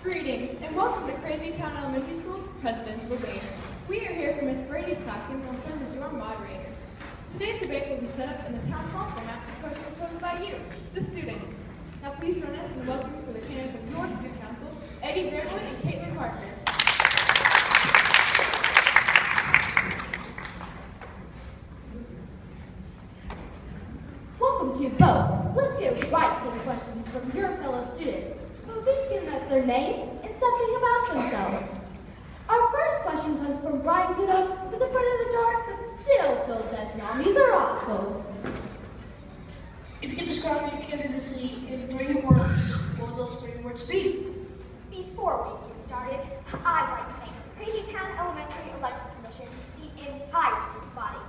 Greetings, and welcome to Crazytown Elementary School's Presidential Debate. We are here for Miss Brady's classroom and will serve as your moderators. Today's debate will be set up in the town hall format, of course, was hosted by you, the students. Now please join us in welcoming for the candidates of your student council, Eddie Bearwood and Caitlin Parker. Welcome to you both. Let's get right to the questions from your fellow students, who have each given us their name and something about themselves. Our first question comes from Brian Kudo, who's afraid of the dark, but still feels that zombies are awesome. If you could describe your candidacy in 3 words, what will those 3 words be? Before we get started, I'd like to thank the Crazytown Elementary Election Commission, the entire student body,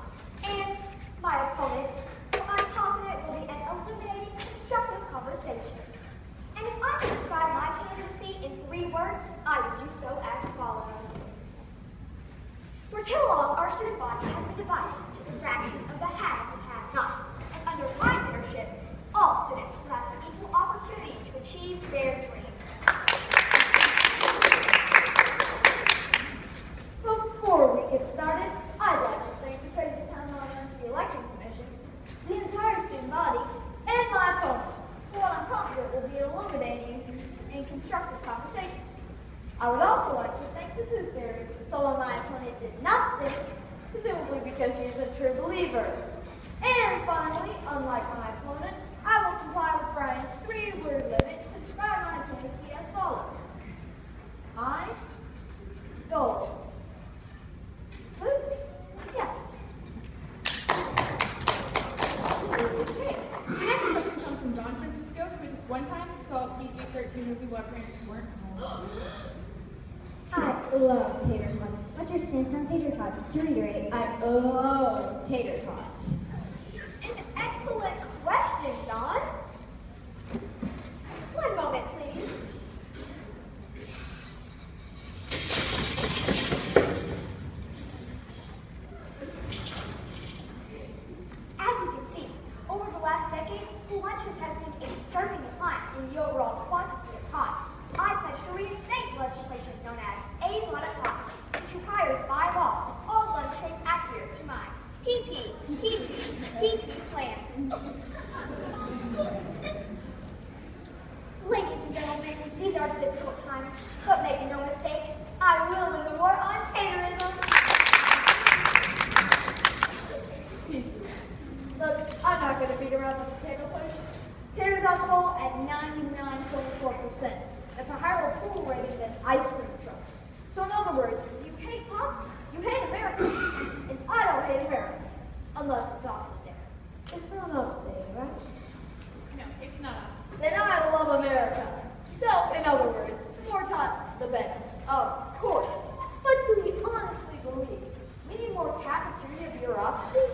and my opponent, who I'm confident will be an illuminating, constructive conversation. And if I could describe my candidacy in 3 words, I would do so as follows. For too long, our student body has been divided into the fractions of the haves and have-nots, and under my leadership, all students will have an equal opportunity to achieve their dreams. Before we get started, I'd like to thank the Crazytown Elementary Election Commission, the entire student body, and my opponent for what I'm confident will be an illuminating and constructive conversation. I would also like to thank the Sooth Fairy, so long my opponent did not think, presumably because she is a true believer. And finally, unlike my opponent, I will comply with Brian's 3-word limit to describe my candidacy as follows. I, goals. Yeah. Okay, the next question comes from John Francisco, who this one time saw a PG-13 movie while parents weren't home. I love tater tots. What's your stance on tater tots? To reiterate, I love tater tots. An excellent question, Don. One moment, please. As you can see, over the last decade, school lunches have seen a disturbing decline in the overall quantity of tot. I pledge to reinstate legislation known as A Lot of Tots, which requires by law that all lunch trays adhere to my PP plan. Ladies and gentlemen, these are difficult times, but make no mistake, I will win the war on taterism. Look, I'm not going to beat around the potato push. Taters on the whole at 99.4%. That's a higher approval rating than ice cream trucks. So in other words, if you hate tots, you hate America. And I don't hate America. Unless it's awesome there. It's not us saying, right? No, it's not us. Then I love America. So, in other words, the more tots, the better. Of course. But do we honestly believe we need more cafeteria bureaucracy?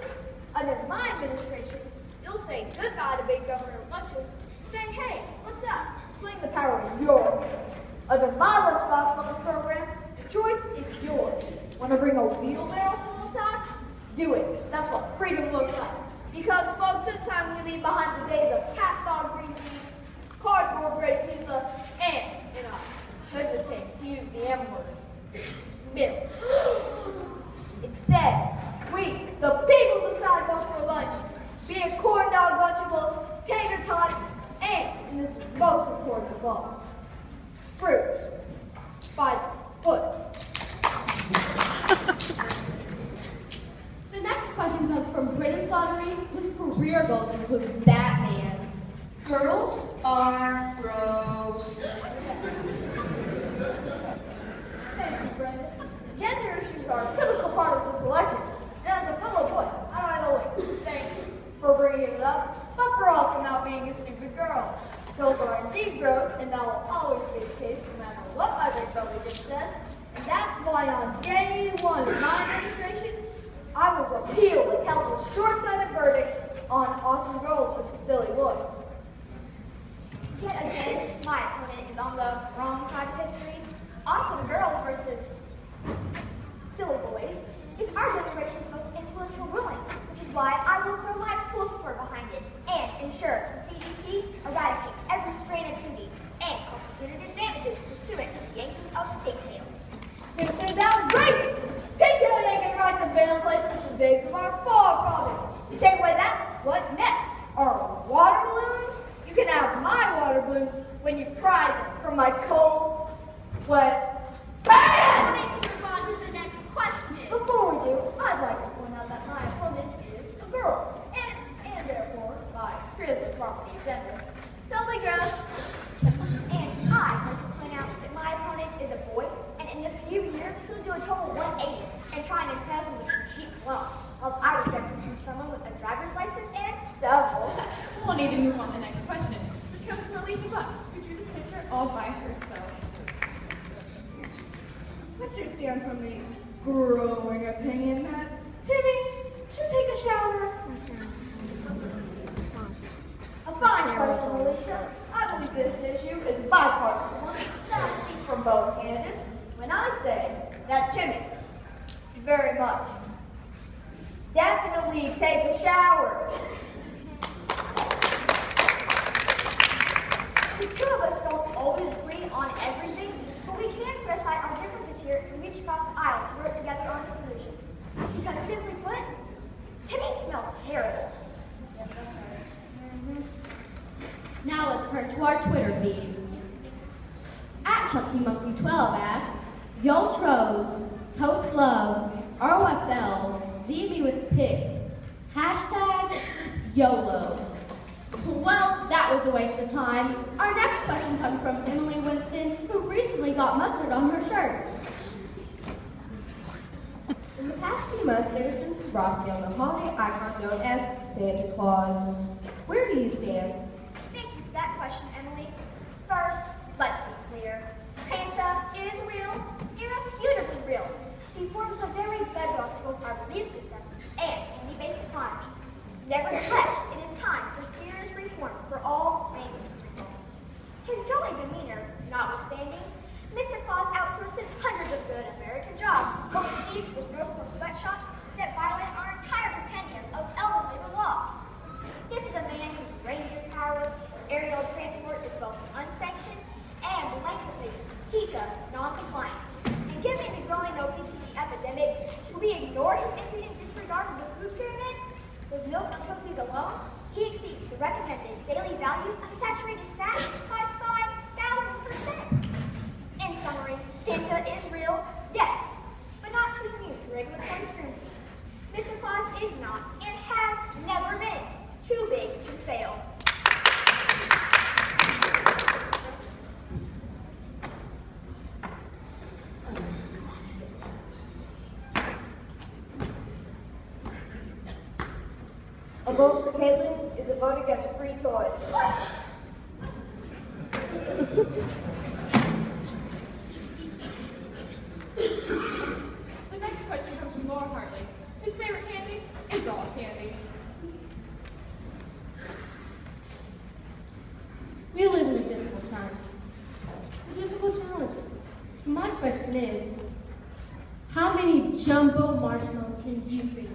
Under my administration, you'll say goodbye to big government lunches, saying, hey, what's up? Swing the power in your hands. Under my lunchbox lunch program, the choice is yours. Want to bring a wheelbarrow full of tots? Do it. That's what freedom looks like. Because, folks, this time we leave behind the days of cat dog green beans, cardboard bread pizza, and, I hesitate to use the M word, milk. Instead, we, the people, decide what's for lunch, be it corn dog Lunchables, tater tots, and, this is most important of all, fruit by the foot. The next question comes from Britton Flattery, whose career goals include Batman. Girls are gross. Thank you, Brenda. Gender issues are a critical part of this election. And as a fellow boy, I don't only thank you for bringing it up, but for also not being a stupid girl. Girls are indeed gross, and that will always be the case no matter what my big brother says. And that's why on day 1 of my administration, I will repeal the council's short-sighted verdict on awesome girls versus silly boys. Yet again, my opponent is on the wrong side of history. Awesome girls versus silly boys is our generation's most influential ruling, which is why I will throw my full support behind it and ensure the CDC eradicates every strain of beauty and causes punitive damages pursuant of pigtails. This is outrageous! Pigtail yanking rights have been in place since the days of our forefathers. You take away that, what next? Our water balloons? You can have my water balloons when you pry them from my cold, wet pants! Let's move on to the next question. Before we do, I'd like to point out that my opponent is a girl, and therefore, my physical property agenda. Totally gross. And I'd like to point out that my opponent is a boy, and in a few years, he'll do a total 180 and try and impress me with some cheap cologne, while I reject him from someone with a driver's license and stubble. We'll need to move on to the next question, which comes from Alicia Buck, who drew this picture all by herself. What's your stance on the growing opinion that Timmy should take a shower? A fine question, Alicia. I believe this issue is bipartisan one, that I speak from both candidates when I say that Timmy very much definitely take a shower. The two of us don't always agree on everything, but we can set aside our differences here and reach across the aisle to work together on a solution. Because simply put, Timmy smells terrible. Now let's turn to our Twitter feed. At ChunkyMonkey12 asks, Yo Tros, Totes Love, ROFL, ZB with pigs, hashtag YOLO. Well, that was a waste of time. Our next question comes from Emily Winston, who recently got mustard on her shirt. In the past few months, there's been some frosting on the holiday icon known as Santa Claus. Where do you stand? Thank you for that question, Emily. First, let's be clear. Santa is real, irrefutably real. He forms the very bedrock of both our belief system and community-based economy. Nevertheless, it is time for serious reform for all mainstream people. His jolly demeanor notwithstanding, Mr. Claus outsources hundreds of good American jobs overseas with beautiful sweatshops that violate our entire compendium of elven labor laws. This is a man whose reindeer power, aerial transport is both unsanctioned and blatantly PETA non-compliant. And given the growing obesity epidemic, will we ignore his impudent disregard of the food pyramid? With milk and cookies alone, he exceeds the recommended daily value of saturated fat by 5,000%. In summary, Santa is real, yes, but not too immune to regulatory scrutiny. Mr. Claus is not, and has never been, too big to fail. A vote for Caitlin is a vote against free toys. The next question comes from Laura Hartley, whose favorite candy is all candy. We live in a difficult time. Difficult challenges. So my question is, how many jumbo marshmallows can you bring in?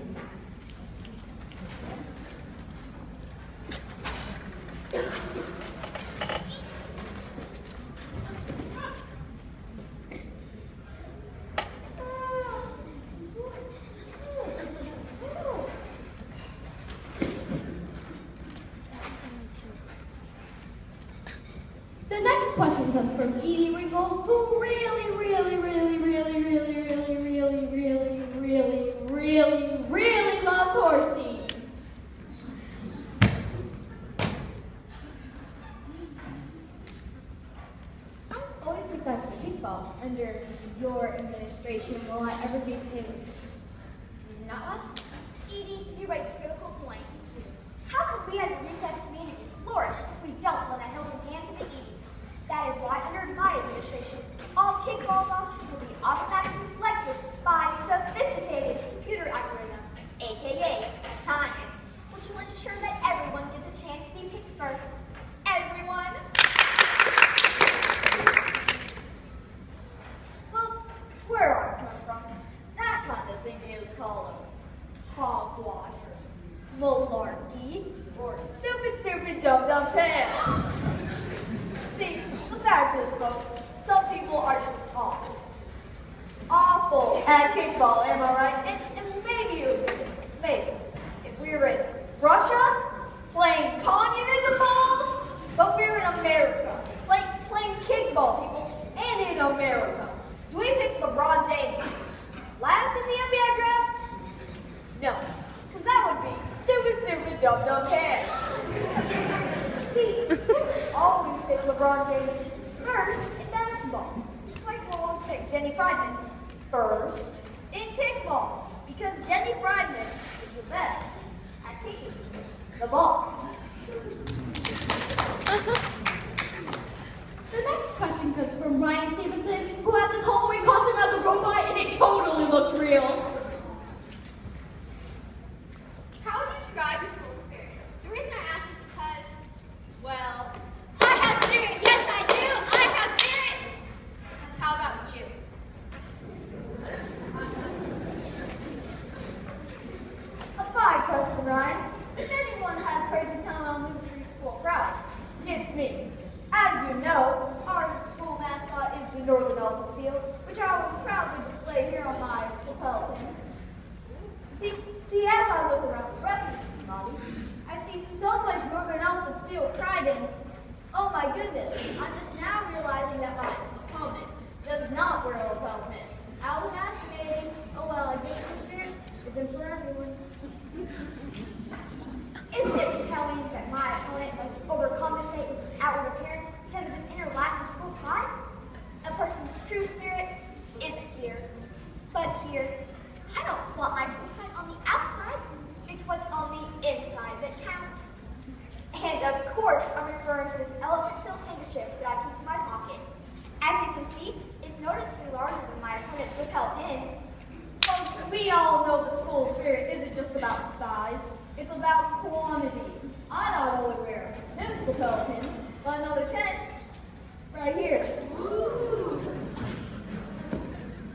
The next question comes from Edie Ringel, who really loves horsies. I always think that's the pitfall. Under your administration, will I ever be picked? Not us. Edie, you raise a critical point. How can we as a recess community flourish if we don't lend a helping hand to the Edie? That is why under my administration, all kickball rosters will be automatically selected by sophisticated computer algorithm, aka science, which will ensure that everyone gets a chance to be picked first. Everyone! Well, where I'm coming from, that kind of thing is called a hogwash, or malarkey, or stupid, dumb pants. at kickball, am I right? And maybe, if we were in Russia, playing communism ball, but we're in America, playing kickball, people, and in America. Do we pick LeBron James last in the NBA draft? No, because that would be stupid, dumb cash. See, we always pick LeBron James first in basketball, just like we'll always pick Jenny Friedman first in kickball, because Jenny Friedman is the best at kicking the ball. The next question comes from Ryan Stevenson, who had this Halloween costume as a robot and it totally looked real. How would you describe your school spirit? The reason I ask is because, well, I have spirit. Yes, I do. I have spirit. How about you? A fine question, Ryan. If anyone has Crazytown Elementary School pride, it's me. As you know, our school mascot is the Northern Elephant Seal, which I will proudly display here on my lapel pin. See, as I look around the rest of the student body, I see so much Northern Elephant Seal pride in. Oh my goodness, I'm just now realizing that my opponent does not wear a lapel pin. I was fascinating. Oh well, I guess the spirit isn't for everyone. Isn't it compelling that my opponent must overcompensate with his outward appearance because of his inner lack of school pride? A person's true spirit isn't here, but here. I don't flaunt my school pride on the outside. It's what's on the inside that counts. And of course, I'm referring to this elephant silk handkerchief that I keep in my pocket. As you can see, it's noticeably larger than my opponent's lapel pin. Folks, we all know that school spirit isn't just about size. It's about quantity. I not only wear this lapel pin, but another 10 right here. Ooh.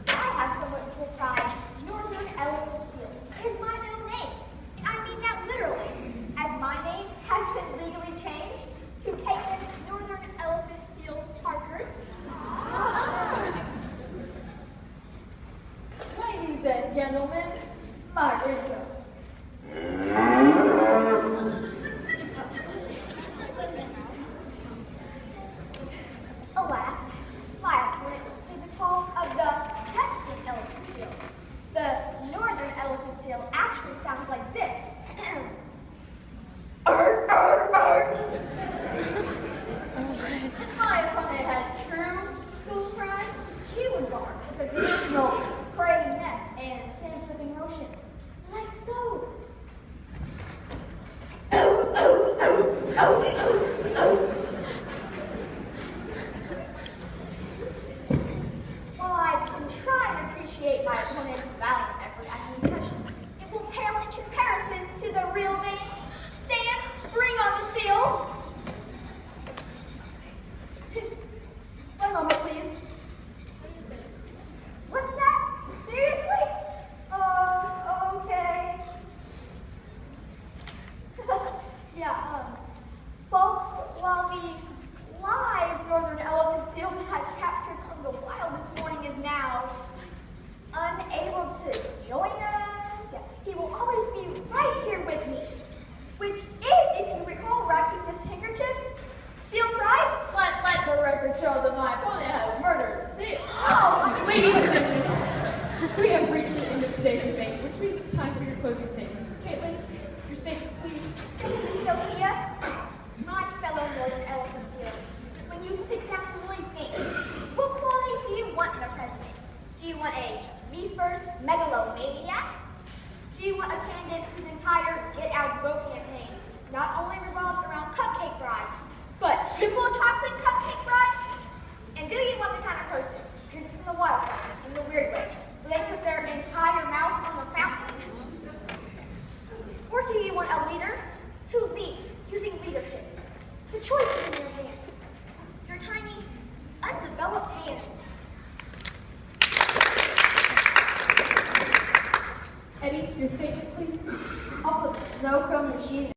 I have so much school pride. Northern Elephant Seals is my middle name. And I mean that literally, as my name has been legally changed to Caitlin Northern Elephant Seals Parker. Ladies and gentlemen, my intro. Alas, my opponent just played the call of the Western Elephant Seal. The Northern Elephant Seal actually sounds like this. If my opponent had true school pride, she would bark with a traditional crane neck and sand-flipping motion, like so. Oh, oh, oh, oh, oh, oh. While I can try and appreciate my opponent's valiant effort at an impression, it will pale in comparison to the real thing. Stand, bring on the seal. One moment, please. What's that? Seriously? Okay. Yeah, folks, while the live Northern Elephant Seal that I captured from the wild this morning is now unable to join us, he will always be right here with me. Which is, if you recall, where I keep this handkerchief, seal pride. Let the record show that my opponent has murdered